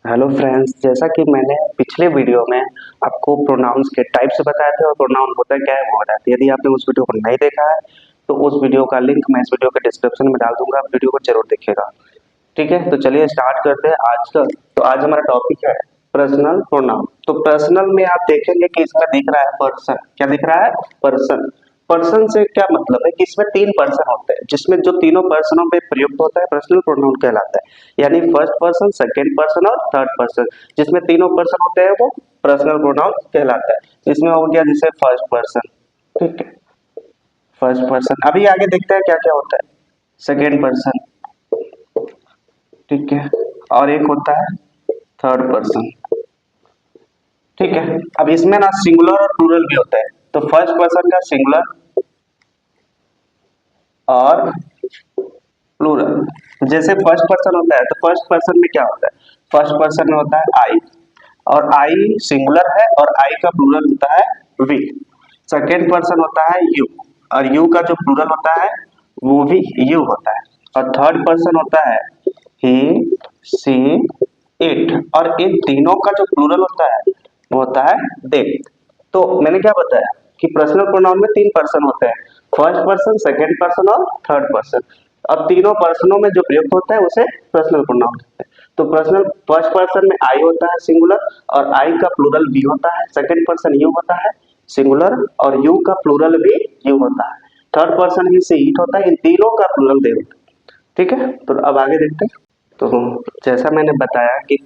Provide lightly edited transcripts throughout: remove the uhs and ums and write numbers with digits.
Hello friends, जैसा कि मैंने पिछले वीडियो में आपको प्रोनाउंस के टाइप्स बताए थे और प्रोनाउन होता है क्या है वो बताया था। यदि आपने उस वीडियो को नहीं देखा है तो उस वीडियो का लिंक मैं इस वीडियो के डिस्क्रिप्शन में डाल दूंगा, आप वीडियो को जरूर देखिएगा। ठीक है, तो चलिए स्टार्ट करते हैं आज का। तो आज हमारा टॉपिक है पर्सनल प्रोनाउन। तो पर्सनल में आप देखेंगे कि इसमें दिख रहा है पर्सन। क्या दिख रहा है? पर्सन। पर्सन से क्या मतलब है कि इसमें तीन पर्सन होते हैं, जिसमें जो तीनों पर्सनों पे प्रयुक्त होता है पर्सनल प्रोनाउन कहलाता है। यानी फर्स्ट पर्सन, सेकंड पर्सन और थर्ड पर्सन, जिसमें तीनों पर्सन होते हैं वो पर्सनल प्रोनाउन कहलाता है। इसमें हो गया जैसे फर्स्ट पर्सन। ठीक है, फर्स्ट पर्सन। अभी आगे देखते हैं क्या क्या होता है। सेकेंड पर्सन, ठीक है, और एक होता है थर्ड पर्सन। ठीक है, अब इसमें ना सिंगुलर और प्लूरल भी होता है। तो फर्स्ट पर्सन का सिंगुलर और प्लूरल। जैसे फर्स्ट पर्सन होता है तो फर्स्ट पर्सन में क्या होता है? फर्स्ट पर्सन में होता है आई, और आई सिंगुलर है और आई का प्लूरल होता है वी। सेकेंड पर्सन होता है यू, और यू का जो प्लूरल होता है वो भी यू होता है। और थर्ड पर्सन होता है ही, सी, इट, और इन तीनों का जो प्लूरल होता है वो होता है दे। तो मैंने क्या बताया कि पर्सनल प्रोनाउन में तीन पर्सन होते हैं, फर्स्ट पर्सन, सेकेंड पर्सन और थर्ड पर्सन। अब तीनों पर्सनों में जो प्रयुक्त होता है उसे पर्सनल प्रोनाउन कहते हैं। तो पर्सनल फर्स्ट पर्सन में आई होता है सिंगुलर, और आई का प्लूरल बी होता है। सेकेंड पर्सन यू होता है सिंगुलर, और यू का प्लूरल भी यू होता है। थर्ड पर्सन ही से ईट होता है। इन तीनों का प्लूरल दे होता है। ठीक है, तो अब आगे देखते हैं। तो जैसा मैंने बताया कि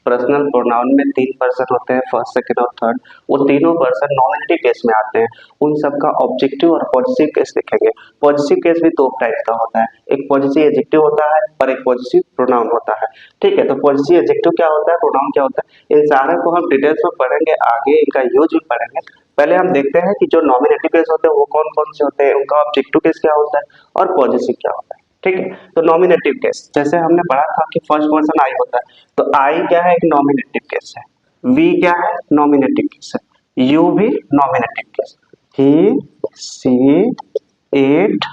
पर्सनल प्रोनाउन में तीन पर्सन होते हैं, फर्स्ट, सेकंड और थर्ड। वो तीनों पर्सन नॉमिनेटिव केस में आते हैं। उन सबका ऑब्जेक्टिव और पॉजिटिव केस देखेंगे। पॉजिटिव केस भी दो टाइप का होता है, एक पॉजिटिव एडजेक्टिव होता है और एक पॉजिटिव प्रोनाउन होता है। ठीक है, तो पॉजिटिव एडजेक्टिव क्या होता है, प्रोनाउन क्या होता है, इन सारे को हम डिटेल्स में पढ़ेंगे, आगे इनका यूज भी पढ़ेंगे। पहले हम देखते हैं कि जो नॉमिनेटिव केस होते हैं वो कौन कौन से होते हैं, उनका ऑब्जेक्टिव केस क्या होता है और पॉजिटिव क्या होता है। ठीक है, तो नॉमिनेटिव केस जैसे हमने पढ़ा था कि फर्स्ट पर्सन आई होता है, तो आई क्या है, एक नॉमिनेटिव केस है। वी क्या है, नॉमिनेटिव केस है। यू भी nominative case. He, she, it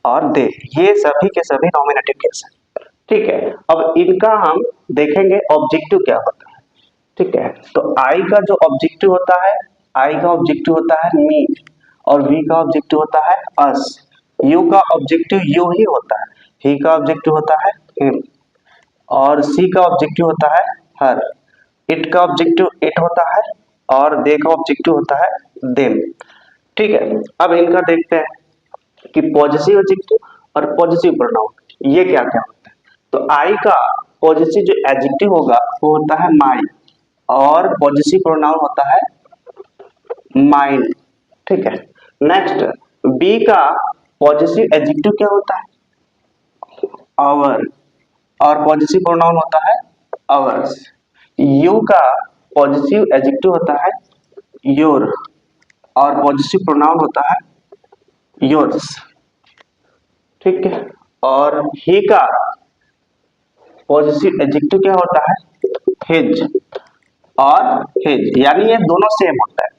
और दे, ये सभी के सभी नॉमिनेटिव केस है। ठीक है, अब इनका हम देखेंगे ऑब्जेक्टिव क्या होता है। ठीक है, तो आई का जो ऑब्जेक्टिव होता है, आई का ऑब्जेक्टिव होता है मी, और वी का ऑब्जेक्टिव होता है अस। यू का ऑब्जेक्टिव यू ही होता है। ही का ऑब्जेक्टिव होता है हिम, और सी का ऑब्जेक्टिव होता है हर। इट का ऑब्जेक्टिव इट होता है, और दे का ऑब्जेक्टिव होता है देम। ठीक है, अब इनका देखते हैं कि पॉजिटिव एडजेक्टिव और पॉजिटिव प्रोनाउन ये क्या क्या होता है। तो आई का पॉजिटिव जो एडजेक्टिव होगा वो होता है माई, और पॉजिटिव प्रोनाउन होता है माइंड। ठीक है, नेक्स्ट बी का पॉजिटिव एडजेक्टिव क्या होता है, आवर, और पॉजिटिव प्रोनाउन होता है आवर्स। यू का पॉजिटिव एडजेक्टिव होता है योर, और पॉजिटिव प्रोनाउन होता है योर्स। ठीक है, और ही का पॉजिटिव एडजेक्टिव क्या होता है हिज, और हिज, यानी ये दोनों सेम होता है,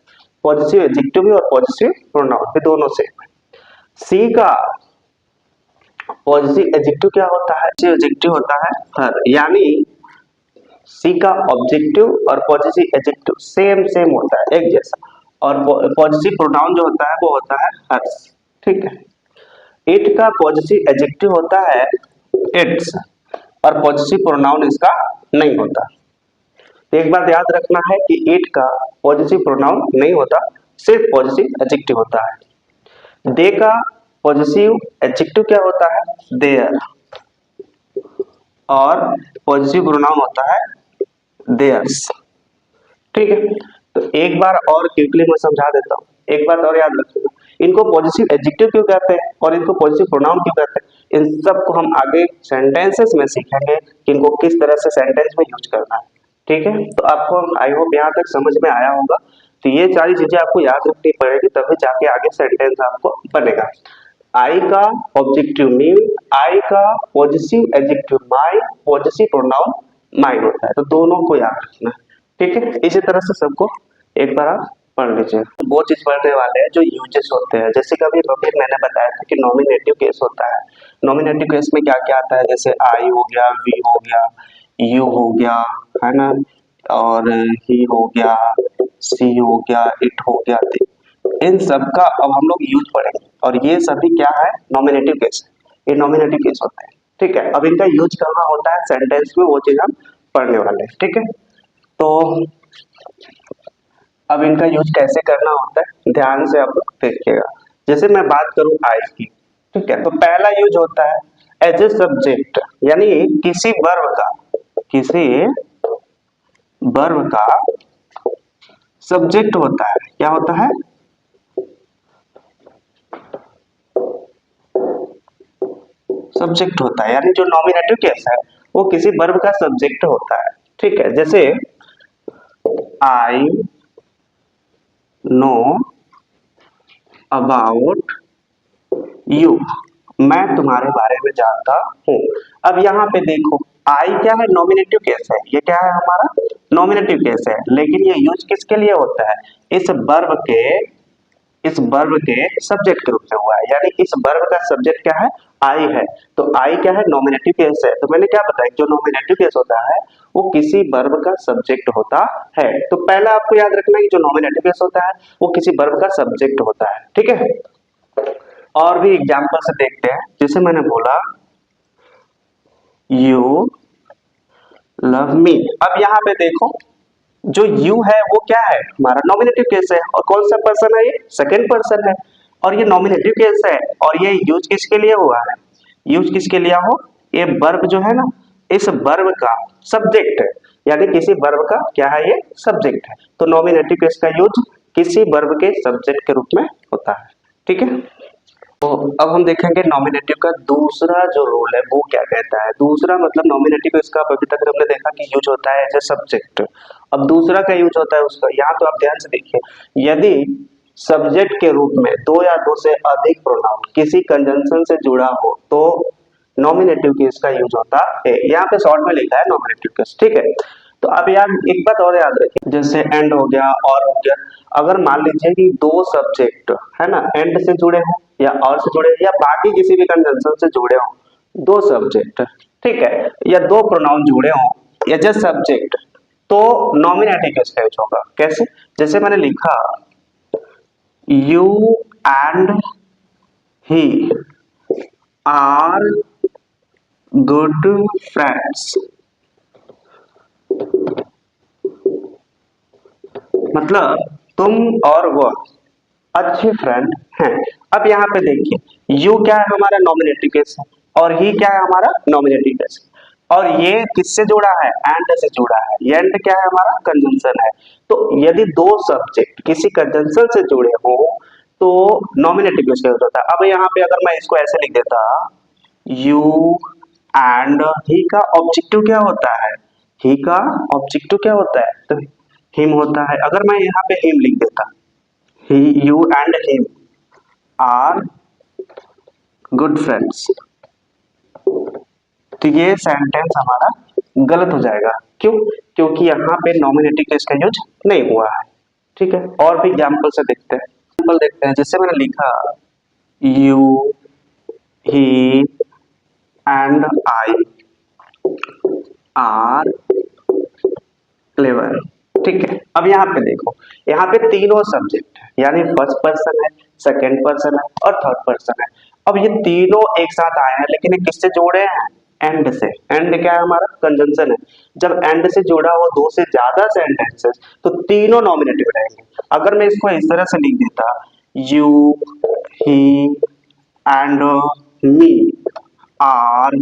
पॉजिटिव एडजेक्टिव भी और पॉजिटिव प्रोनाउन भी दोनों सेम है। सी का पॉजिटिव एडजेक्टिव क्या होता है, एडजेक्टिव होता है हर, यानी सी का ऑब्जेक्टिव और पॉजिटिव एडजेक्टिव सेम सेम होता है, एक जैसा। और पॉजिटिव प्रोनाउन जो होता है वो होता है हर्स। ठीक है, इट का पॉजिटिव एडजेक्टिव होता है इट्स, और पॉजिटिव प्रोनाउन इसका नहीं होता। तो एक बात याद रखना है कि इट का पॉजिटिव प्रोनाउन नहीं होता, सिर्फ पॉजिटिव एडजेक्टिव होता है। दे का पॉजिटिव एडजेक्टिव क्या होता है देयर, और पॉजिटिव प्रोनाउन होता है देयर्स। ठीक है, तो एक बार और क्विकली मैं समझा देता हूँ, एक बात और याद रखिएगा, इनको पॉजिटिव एडजेक्टिव क्यों कहते हैं और इनको पॉजिटिव प्रोनाउन क्यों कहते हैं, इन सब को हम आगे सेंटेंसेस में सीखेंगे कि इनको किस तरह से सेंटेंस में यूज करना है। ठीक है, तो आपको आई होप यहाँ तक समझ में आया होगा। तो ये सारी चीजें आपको याद रखनी पड़ेगी, तभी जाके आगे सेंटेंस आपको बनेगा। आई का ऑब्जेक्टिव मी, आई का पॉजिटिव एडजेक्टिव माई, पॉजिटिव प्रोनाउन माई होता है, तो दोनों को याद रखना है। ठीक है, इसी तरह से सबको एक बार आप पढ़ लीजिए। वो चीज पढ़ने वाले हैं जो यूजेस होते हैं, जैसे कभी कभी मैंने बताया था कि नॉमिनेटिव केस होता है। नॉमिनेटिव केस में क्या क्या आता है, जैसे आई हो गया, वी हो गया, यू हो गया, है ना, और ही हो गया, सी हो गया, इट हो गया, इन सब का अब हम लोग यूज पढ़ेंगे। और ये सभी क्या है, नॉमिनेटिव केस है, ये नॉमिनेटिव केस होते हैं। ठीक है, अब इनका यूज करना होता है सेंटेंस में, वो चीज हम पढ़ने वाले हैं। ठीक है, तो अब इनका यूज कैसे करना होता है ध्यान से आप देखिएगा। जैसे मैं बात करूं आई की, ठीक है, तो पहला यूज होता है एज ए सब्जेक्ट, यानी किसी वर्ब का सब्जेक्ट होता है। क्या होता है, सब्जेक्ट होता है, यानी जो नॉमिनेटिव केस है वो किसी वर्ब का सब्जेक्ट होता है। ठीक है, जैसे आई नो अबाउट यू, मैं तुम्हारे बारे में जानता हूं। अब यहाँ पे देखो, आई क्या है, नॉमिनेटिव केस है, ये क्या है हमारा नॉमिनेटिव केस है, लेकिन ये यूज किसके लिए होता है, इस वर्ब के सब्जेक्ट के रूप में हुआ है, यानी इस वर्ब का सब्जेक्ट क्या है, आई है। तो आई क्या है, नॉमिनेटिव केस है। तो मैंने क्या बताया, जो नॉमिनेटिव केस होता है वो किसी वर्ब का सब्जेक्ट होता है। तो पहला आपको याद रखना है कि जो नॉमिनेटिव केस होता है वो किसी वर्ब का सब्जेक्ट होता है। ठीक है, और भी एग्जाम्पल से देखते हैं। जैसे मैंने बोला यू लव मी, अब यहाँ पे देखो जो यू है वो क्या है, हमारा नॉमिनेटिव केस है, और कौन सा पर्सन है, ये सेकंड पर्सन है, और ये नॉमिनेटिव केस है, और ये यूज किसके लिए हुआ है, यूज किसके लिए हो, ये वर्ब जो है ना, इस वर्ब का सब्जेक्ट है, यानी किसी वर्ब का क्या है, ये सब्जेक्ट है। तो नॉमिनेटिव केस का यूज किसी वर्ब के सब्जेक्ट के रूप में होता है। ठीक है, तो अब हम देखेंगे नॉमिनेटिव का दूसरा जो रोल है वो क्या कहता है। दूसरा मतलब नॉमिनेटिव इसका अभी तक हमने देखा कि यूज होता है एज ए सब्जेक्ट। अब दूसरा का यूज होता है उसका, यहाँ तो आप ध्यान से देखिए, यदि सब्जेक्ट के रूप में दो या दो से अधिक प्रोनाउन किसी कंजंक्शन से जुड़ा हो तो नॉमिनेटिव केस का यूज होता है। यहाँ पे शॉर्ट में लिखा है नॉमिनेटिव केस। ठीक है, तो अब यार एक बात और याद रखिए, जैसे एंड हो गया और हो गया, अगर मान लीजिए कि दो सब्जेक्ट है ना एंड से जुड़े हो या और से जुड़े या बाकी किसी भी कंजंक्शन से जुड़े हो, दो सब्जेक्ट, ठीक है, या दो प्रोनाउन जुड़े हो या जस्ट सब्जेक्ट, तो नॉमिनेटिव केस का यूज होगा। कैसे, जैसे मैंने लिखा you and he are good friends, मतलब तुम और वह अच्छे फ्रेंड हैं। अब यहाँ पे देखिए यू क्या है, हमारा नॉमिनेटिव केस है, और ही क्या है, हमारा नॉमिनेटिव केस, और ये किससे जुड़ा है, एंड से जुड़ा है। एंड क्या है, हमारा कंजंक्शन है। तो यदि दो सब्जेक्ट किसी कंजंक्शन से जुड़े हो तो नॉमिनेटिव केस का यूज होता है। अब यहाँ पे अगर मैं इसको ऐसे लिख देता, यू एंड ही का ऑब्जेक्टिव क्या होता है, ही का ऑब्जेक्टिव क्या होता है, तो हिम होता है। अगर मैं यहाँ पे हिम लिख देता, he you and him are good friends, तो ये सेंटेंस हमारा गलत हो जाएगा। क्यों, क्योंकि यहाँ पे नॉमिनेटिव केस का यूज नहीं हुआ है। ठीक है, और भी एग्जाम्पल से देखते हैं। एग्जाम्पल देखते हैं, जैसे मैंने लिखा you he and I R clever. ठीक है, अब यहाँ पे देखो, यहाँ पे तीनों सब्जेक्ट है, यानी फर्स्ट पर्सन है, सेकेंड पर्सन है और थर्ड पर्सन है। अब ये तीनों एक साथ आए हैं, लेकिन ये किससे जोड़े हैं, एंड से। एंड क्या है, हमारा कंजंक्शन है। जब एंड से जुड़ा हो दो से ज्यादा सेंटेंसेस तो तीनों नॉमिनेटिव रहेंगे। अगर मैं इसको इस तरह से लिख देता, you he and me are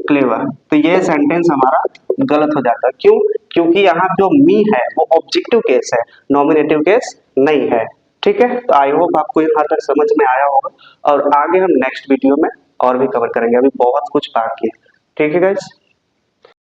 clever, तो ये सेंटेंस हमारा गलत हो जाता है। क्यों, क्योंकि यहाँ जो मी है वो ऑब्जेक्टिव केस है, नॉमिनेटिव केस नहीं है। ठीक है, तो आई होप आपको यहाँ तक समझ में आया होगा, और आगे हम नेक्स्ट वीडियो में और भी कवर करेंगे, अभी बहुत कुछ बाकी है। ठीक है गाइस।